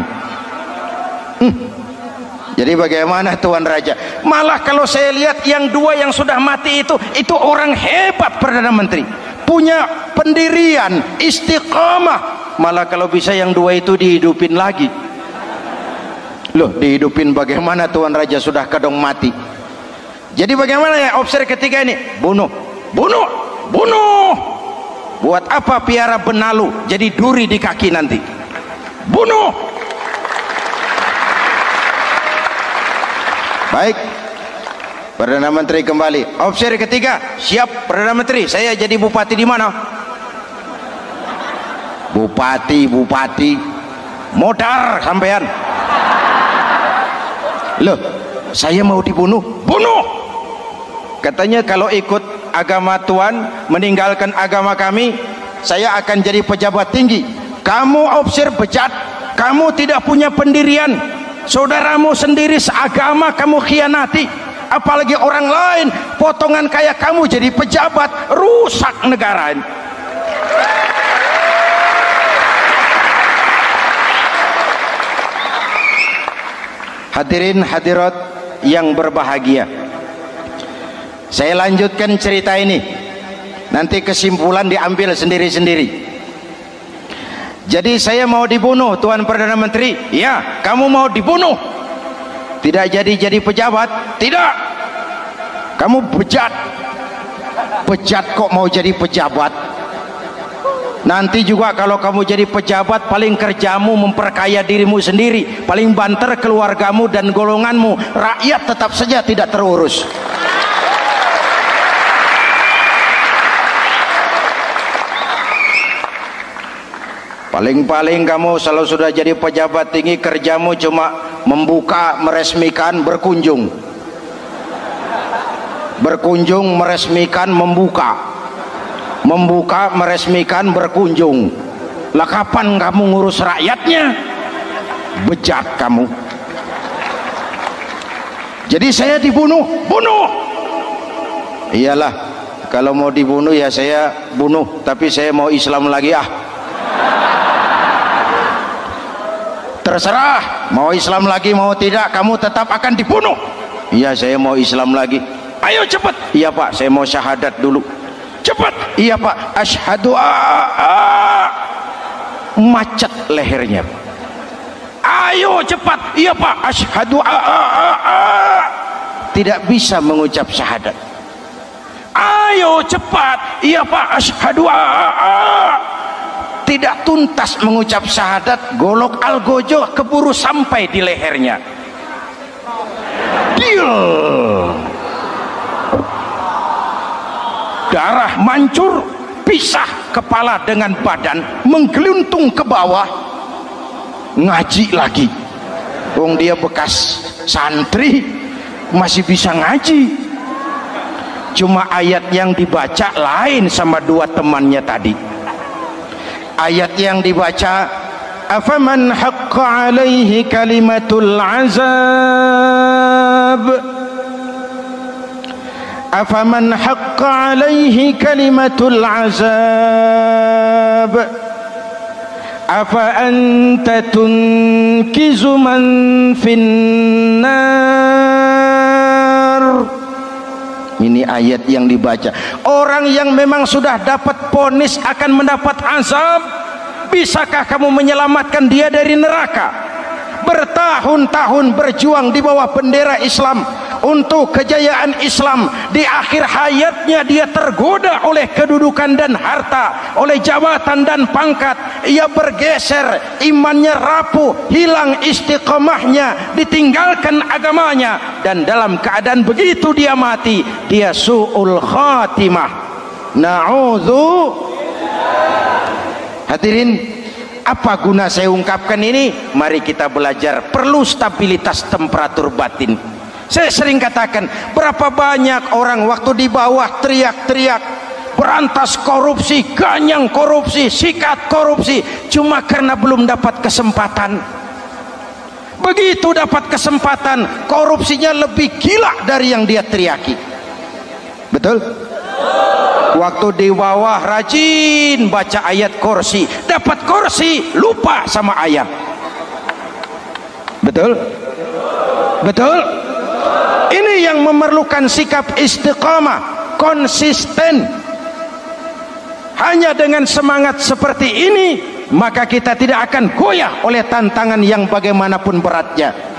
Jadi bagaimana Tuan Raja? Malah kalau saya lihat yang dua yang sudah mati itu orang hebat, Perdana Menteri, punya pendirian, istiqamah. Malah kalau bisa yang dua itu dihidupin lagi. Loh, dihidupin bagaimana Tuan Raja, sudah kadung mati. Jadi bagaimana ya opsi ketiga ini? Bunuh, bunuh, bunuh. Buat apa piara benalu jadi duri di kaki nanti? Bunuh. Baik, Perdana Menteri kembali. Opsi ketiga, siap Perdana Menteri. Saya jadi bupati di mana? Bupati, modar sampean. Loh, saya mau dibunuh, bunuh. Katanya kalau ikut agama Tuan, meninggalkan agama kami, saya akan jadi pejabat tinggi. Kamu opsi bejat, kamu tidak punya pendirian. Saudaramu sendiri seagama kamu khianati, apalagi orang lain. Potongan kayak kamu jadi pejabat, rusak negara ini. Hadirin hadirat yang berbahagia, saya lanjutkan cerita ini. Nanti kesimpulan diambil sendiri-sendiri. Jadi saya mau dibunuh, Tuan Perdana Menteri. Ya, kamu mau dibunuh. Tidak jadi pejabat? Tidak. Kamu bejat. Bejat kok mau jadi pejabat? Nanti juga kalau kamu jadi pejabat, paling kerjamu memperkaya dirimu sendiri, paling banter keluargamu dan golonganmu. Rakyat tetap saja tidak terurus. Paling-paling kamu kalau sudah jadi pejabat tinggi, kerjamu cuma membuka, meresmikan, berkunjung, meresmikan, membuka, meresmikan, berkunjung. Lah kapan kamu ngurus rakyatnya? Bejat kamu. Jadi saya dibunuh, bunuh. Iyalah, kalau mau dibunuh ya saya bunuh, tapi saya mau Islam lagi ah. Terserah, mau Islam lagi mau tidak, kamu tetap akan dibunuh. Iya, saya mau Islam lagi. Ayo cepat. Iya Pak, saya mau syahadat dulu. Cepat. Iya Pak, asyhadu macet lehernya. Ayo cepat. Iya Pak, asyhadu Tidak bisa mengucap syahadat. Ayo cepat. Iya Pak, asyhadu tidak tuntas mengucap syahadat, golok algojo keburu sampai di lehernya. Deal. Darah mancur, pisah kepala dengan badan, menggeluntung ke bawah. Ngaji lagi. Wong dia bekas santri masih bisa ngaji. Cuma ayat yang dibaca lain sama dua temannya tadi. Ayat yang dibaca, afaman haqqa alaihi kalimatul azab, afaman haqqa alaihi kalimatul azab, afa anta tunkizu man finnar. Ini ayat yang dibaca. Orang yang memang sudah dapat vonis akan mendapat azab, bisakah kamu menyelamatkan dia dari neraka? Bertahun-tahun berjuang di bawah bendera Islam untuk kejayaan Islam, di akhir hayatnya dia tergoda oleh kedudukan dan harta, oleh jabatan dan pangkat. Ia bergeser, imannya rapuh, hilang istiqomahnya, ditinggalkan agamanya, dan dalam keadaan begitu dia mati, dia su'ul khatimah. Na'udzu. Hadirin, apa guna saya ungkapkan ini? Mari kita belajar, perlu stabilitas temperatur batin. Saya sering katakan, berapa banyak orang waktu di bawah teriak-teriak berantas korupsi, ganyang korupsi, sikat korupsi, cuma karena belum dapat kesempatan. Begitu dapat kesempatan, korupsinya lebih gila dari yang dia teriaki. Betul? Waktu di bawah rajin baca ayat kursi, dapat kursi lupa sama ayat. Betul? Betul? Ini yang memerlukan sikap istiqamah, konsisten. Hanya dengan semangat seperti ini, maka kita tidak akan goyah oleh tantangan yang bagaimanapun beratnya.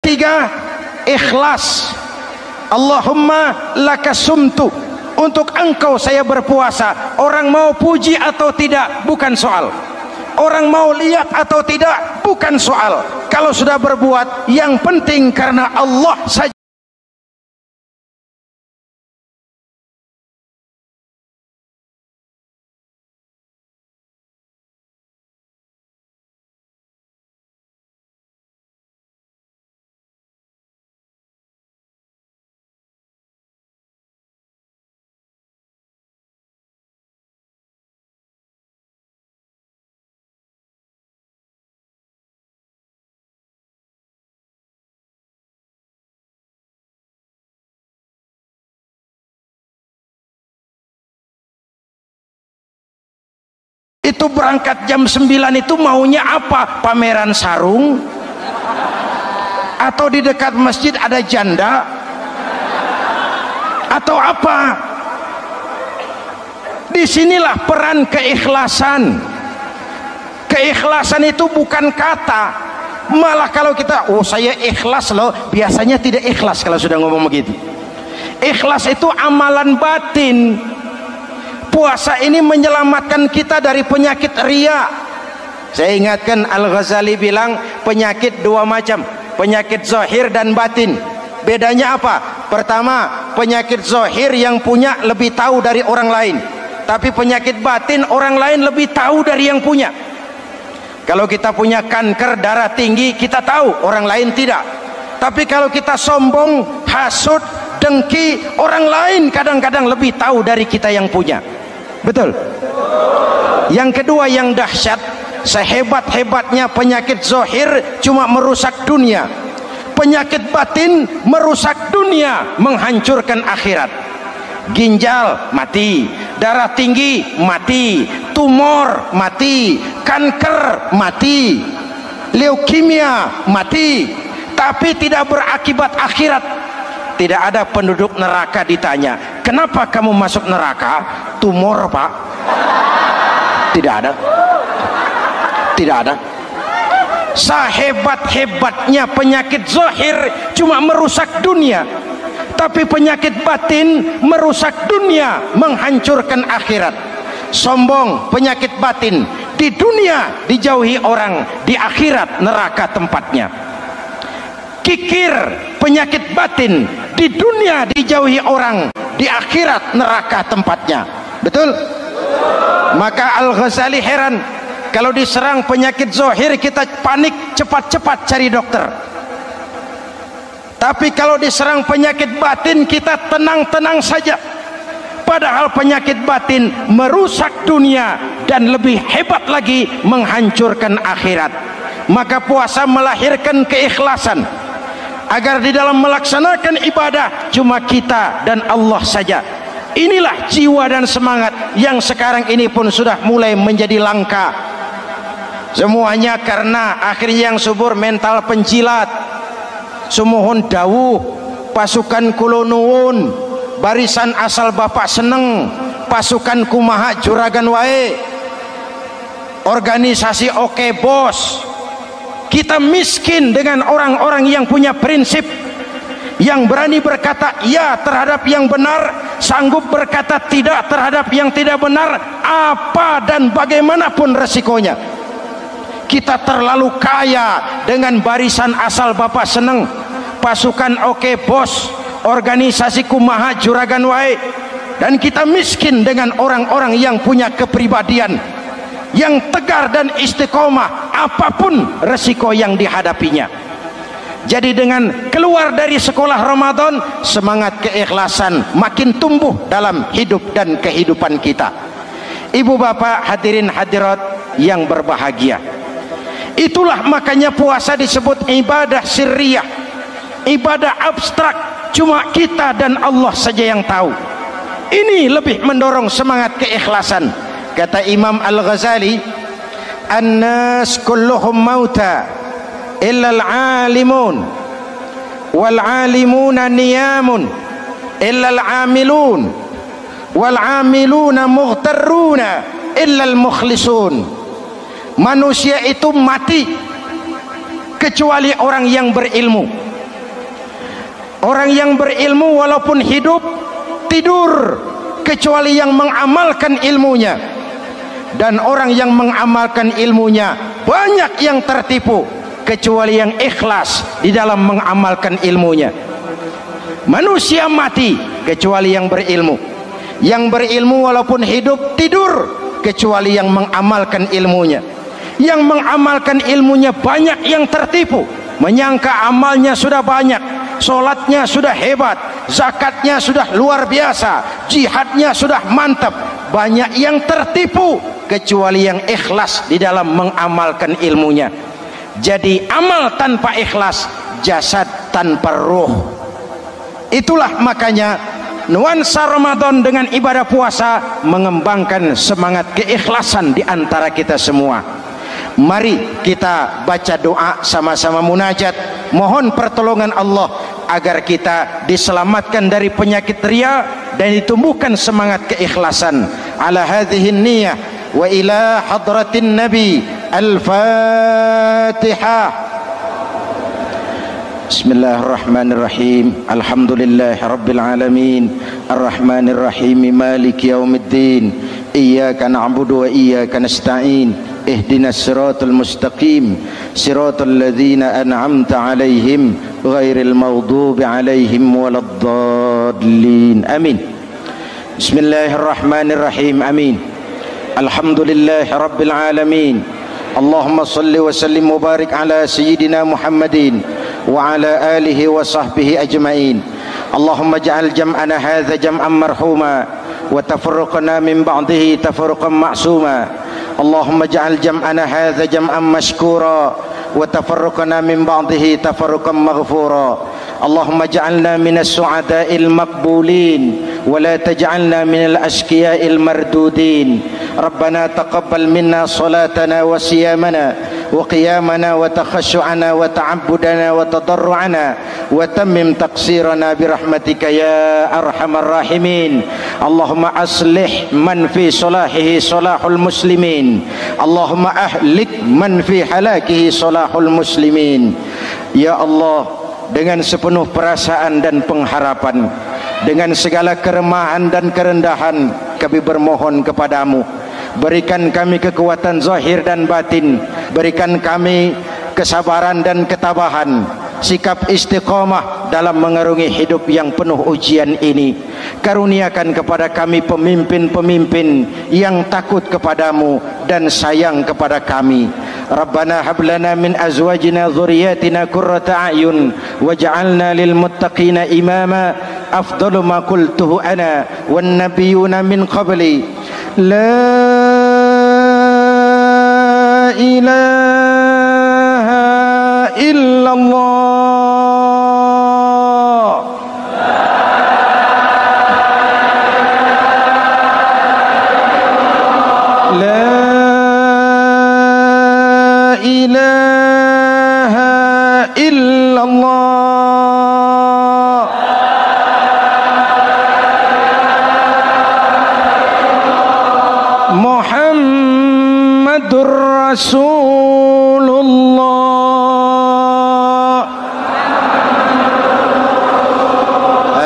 Tiga, ikhlas. Allahumma lakasumtu, untuk engkau saya berpuasa. Orang mau puji atau tidak bukan soal, orang mau lihat atau tidak bukan soal. Kalau sudah berbuat, yang penting karena Allah saja. Itu berangkat jam 9 itu maunya apa? Pameran sarung? Atau di dekat masjid ada janda? Atau apa? Disinilah peran keikhlasan. Keikhlasan itu bukan kata. Malah kalau kita, oh saya ikhlas loh, biasanya tidak ikhlas kalau sudah ngomong begitu. Ikhlas itu amalan batin. Puasa ini menyelamatkan kita dari penyakit riya. Saya ingatkan Al-Ghazali bilang penyakit dua macam, penyakit zahir dan batin. Bedanya apa? Pertama, penyakit zahir yang punya lebih tahu dari orang lain, tapi penyakit batin orang lain lebih tahu dari yang punya. Kalau kita punya kanker darah tinggi, kita tahu, orang lain tidak. Tapi kalau kita sombong, hasud, dengki, orang lain kadang-kadang lebih tahu dari kita yang punya. Betul? Yang kedua yang dahsyat, sehebat-hebatnya penyakit zahir cuma merusak dunia, penyakit batin merusak dunia, menghancurkan akhirat. Ginjal mati, darah tinggi mati, tumor mati, kanker mati, leukemia mati, tapi tidak berakibat akhirat. Tidak ada penduduk neraka ditanya, kenapa kamu masuk neraka? Tumor, Pak. Tidak ada. Tidak ada. Sehebat-hebatnya penyakit zahir cuma merusak dunia, tapi penyakit batin merusak dunia, menghancurkan akhirat. Sombong penyakit batin, di dunia dijauhi orang, di akhirat neraka tempatnya. Kikir penyakit batin, di dunia dijauhi orang, di akhirat neraka tempatnya. Betul? Maka Al-Ghazali heran, kalau diserang penyakit zahir kita panik, cepat-cepat cari dokter. Tapi kalau diserang penyakit batin kita tenang-tenang saja. Padahal penyakit batin merusak dunia dan lebih hebat lagi menghancurkan akhirat. Maka puasa melahirkan keikhlasan, agar di dalam melaksanakan ibadah cuma kita dan Allah saja. Inilah jiwa dan semangat yang sekarang ini pun sudah mulai menjadi langka. Semuanya karena akhirnya yang subur mental penjilat. Sumuhun dawuh, pasukan kulonuun, barisan asal bapak seneng, pasukan kumaha juragan wae, organisasi oke bos. Kita miskin dengan orang-orang yang punya prinsip, yang berani berkata ya terhadap yang benar, sanggup berkata tidak terhadap yang tidak benar, apa dan bagaimanapun resikonya. Kita terlalu kaya dengan barisan asal bapak seneng, pasukan oke bos, organisasi kumaha juragan wae, dan kita miskin dengan orang-orang yang punya kepribadian, yang tegar dan istiqomah apapun resiko yang dihadapinya. Jadi dengan keluar dari sekolah Ramadan, semangat keikhlasan makin tumbuh dalam hidup dan kehidupan kita. Ibu bapak hadirin hadirat yang berbahagia, itulah makanya puasa disebut ibadah sirriyah, ibadah abstrak, cuma kita dan Allah saja yang tahu. Ini lebih mendorong semangat keikhlasan. Kata Imam Al-Ghazali, an-nas kulluhum mauta illa al-alimun wal-alimuna niyamun illa al-amilun wal-amiluna mughtarruna illa al-mukhlisun. Manusia itu mati kecuali orang yang berilmu. Orang yang berilmu walaupun hidup tidur kecuali yang mengamalkan ilmunya. Dan orang yang mengamalkan ilmunya banyak yang tertipu kecuali yang ikhlas di dalam mengamalkan ilmunya. Manusia mati kecuali yang berilmu. Yang berilmu walaupun hidup tidur kecuali yang mengamalkan ilmunya. Yang mengamalkan ilmunya banyak yang tertipu, menyangka amalnya sudah banyak, sholatnya sudah hebat, zakatnya sudah luar biasa, jihadnya sudah mantap. Banyak yang tertipu kecuali yang ikhlas di dalam mengamalkan ilmunya. Jadi amal tanpa ikhlas, jasad tanpa ruh. Itulah makanya nuansa Ramadan dengan ibadah puasa mengembangkan semangat keikhlasan di antara kita semua. Mari kita baca doa sama-sama munajat, mohon pertolongan Allah agar kita diselamatkan dari penyakit riya dan ditumbuhkan semangat keikhlasan. Ala hadhihi niyyah wa ila hadratin nabi. Al-Fatihah. Bismillahirrahmanirrahim. Alhamdulillahi rabbil alamin, arrahmanir rahim, maliki yaumiddin. Iyyaka na'budu wa iyyaka nasta'in. Ihdinas siratal mustaqim, siratal ladzina an'amta 'alaihim ghairil maghdubi 'alaihim waladdallin. Amin. Bismillahirrahmanirrahim. Amin. Alhamdulillahi rabbil alamin. Allahumma salli wa sallim mubarak ala sayyidina Muhammadin wa ala alihi wa sahbihi ajma'in. Allahumma ja'al jam'ana hadha jam'an marhuma wa tafarruqana min ba'dihi tafarruqan ma'suma. اللهم اجعل جمعنا هذا جمعا مشكورا وتفرقنا من بعضه تفرقا مغفورا اللهم اجعلنا من السعداء المقبولين ولا تجعلنا من الأشقياء المردودين ربنا تقبل منا صلاتنا وصيامنا وقيامنا وتخشعنا وتعبدنا وتضرعنا وتمم تقصيرنا برحمتك يا أرحم الراحمين اللهم أصلح من في صلاحه صلاح المسلمين اللهم أهلك من في هلاكه صلاح المسلمين يا الله dengan sepenuh perasaan dan pengharapan dengan segala keremahan dan kerendahan kami bermohon kepadamu berikan kami kekuatan zahir dan batin berikan kami kesabaran dan ketabahan sikap istiqamah dalam mengarungi hidup yang penuh ujian ini karuniakan kepada kami pemimpin-pemimpin yang takut kepadamu dan sayang kepada kami Rabbana hab lana min azwajina dhurriyyatina qurrata a'yun waj'alna lil muttaqina imama afdalu ma qultuhu ana wan nabiyyuna min qabli la ilaha illallah ilaha illallah Muhammadur Rasulullah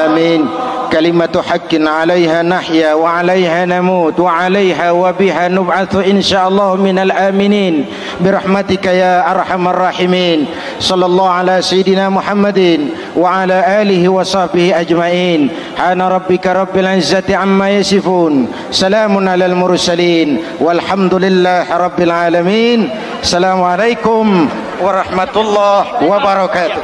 amin kalimatu haqqin 'alaiha nahya wa 'alaiha namut wa 'alaiha wa biha nub'atsu insyaallah minal aminin birahmatika ya arhamar rahimin sallallahu ala sayidina Muhammadin wa ala alihi wa sahbihi ajmain hana rabbika rabbil izzati amma yasifun salamun alal mursalin walhamdulillahi rabbil alamin assalamualaikum warahmatullahi wabarakatuh